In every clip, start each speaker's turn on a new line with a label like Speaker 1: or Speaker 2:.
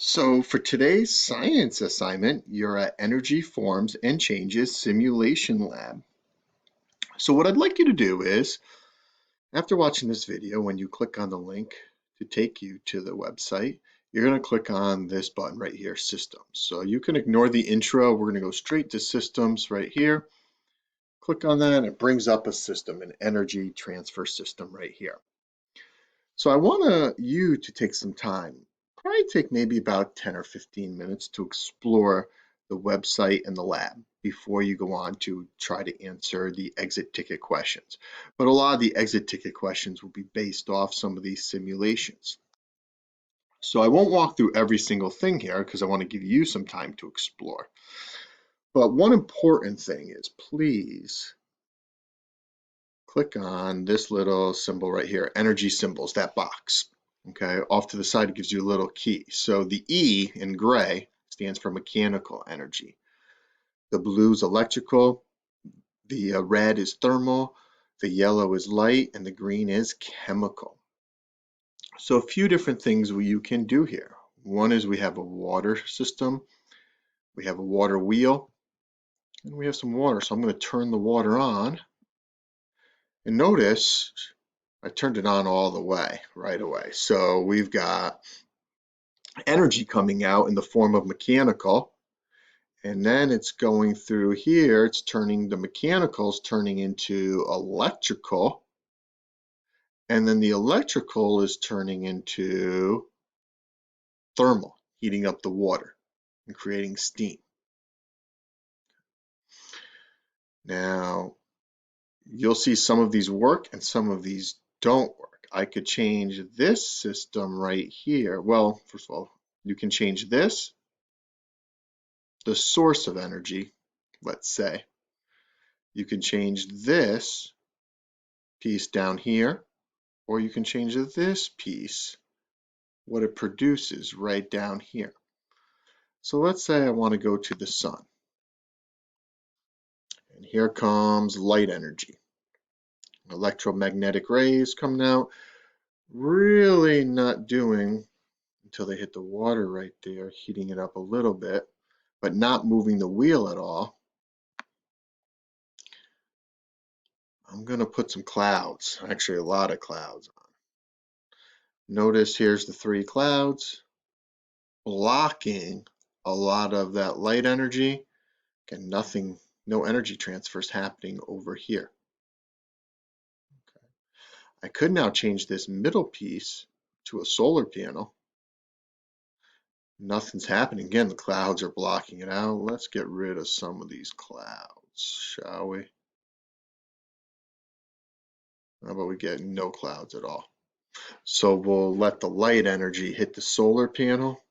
Speaker 1: So for today's science assignment, you're at Energy Forms and Changes Simulation Lab. So what I'd like you to do is, after watching this video, when you click on the link to take you to the website, you're going to click on this button right here, Systems. So you can ignore the intro. We're going to go straight to Systems right here. Click on that and it brings up a system, an energy transfer system right here. So I want you to take some time, probably take maybe about 10 or 15 minutes to explore the website and the lab before you go on to try to answer the exit ticket questions. But a lot of the exit ticket questions will be based off some of these simulations. So I won't walk through every single thing here because I want to give you some time to explore. But one important thing is please click on this little symbol right here, energy symbols, that box. Okay, off to the side it gives you a little key. So the E in gray stands for mechanical energy. The blue is electrical, the red is thermal, the yellow is light, and the green is chemical. So a few different things you can do here. One is we have a water system, we have a water wheel, and we have some water. So I'm going to turn the water on. And notice I turned it on all the way, right away. So we've got energy coming out in the form of mechanical, and then it's going through here, it's turning the mechanicals turning into electrical, and then the electrical is turning into thermal, heating up the water and creating steam. Now, you'll see some of these work and some of these don't work. I could change this system right here. Well, first of all, you can change this, the source of energy, let's say. You can change this piece down here, or you can change this piece, what it produces right down here. So let's say I want to go to the sun. And here comes light energy. Electromagnetic rays coming out, really not doing until they hit the water right there, heating it up a little bit, but not moving the wheel at all. I'm going to put some clouds, actually a lot of clouds on. Notice here's the three clouds blocking a lot of that light energy, and nothing, no energy transfers happening over here. Okay. I could now change this middle piece to a solar panel. Nothing's happening. Again, the clouds are blocking it out. Let's get rid of some of these clouds, shall we? How about we get no clouds at all? So we'll let the light energy hit the solar panel,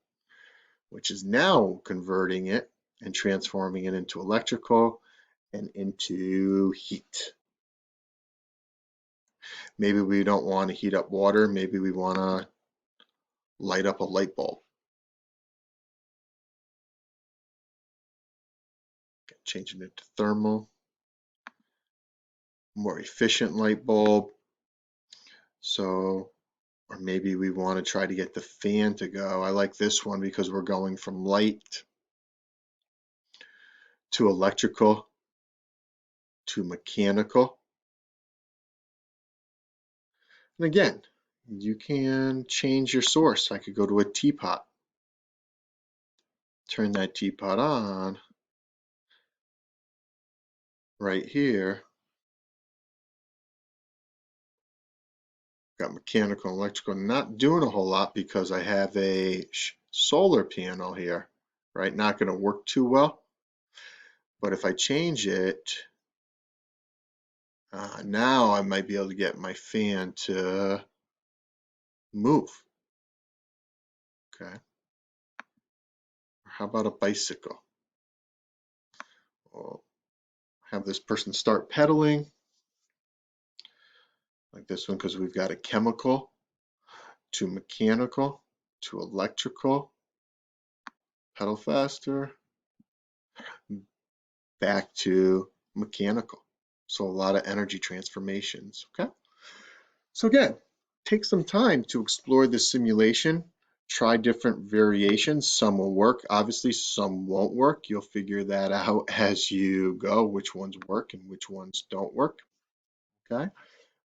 Speaker 1: which is now converting it and transforming it into electrical and into heat. Maybe we don't want to heat up water. Maybe we want to light up a light bulb. Changing it to thermal. More efficient light bulb. So, or maybe we want to try to get the fan to go. I like this one because we're going from light to electrical to mechanical. And again, you can change your source. I could go to a teapot. Turn that teapot on right here. Got mechanical and electrical, not doing a whole lot because I have a solar panel here, right? Not going to work too well. But if I change it, now I might be able to get my fan to move. Okay. How about a bicycle? We'll have this person start pedaling like this one because we've got a chemical to mechanical to electrical. Pedal faster. Back to mechanical. So a lot of energy transformations, okay? So again, take some time to explore this simulation, Try different variations. Some will work. Obviously, some won't work. You'll figure that out as you go, which ones work and which ones don't work. Okay.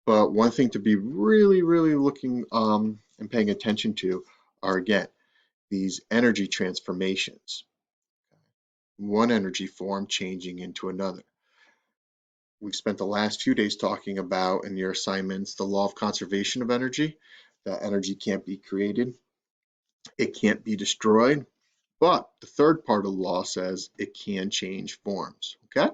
Speaker 1: But one thing to be really, really looking and paying attention to are, again, these energy transformations. One energy form changing into another. We've spent the last few days talking about in your assignments the law of conservation of energy. That energy can't be created, it can't be destroyed, but the third part of the law says it can change forms. Okay?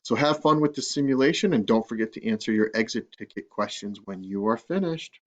Speaker 1: So have fun with the simulation and don't forget to answer your exit ticket questions when you are finished.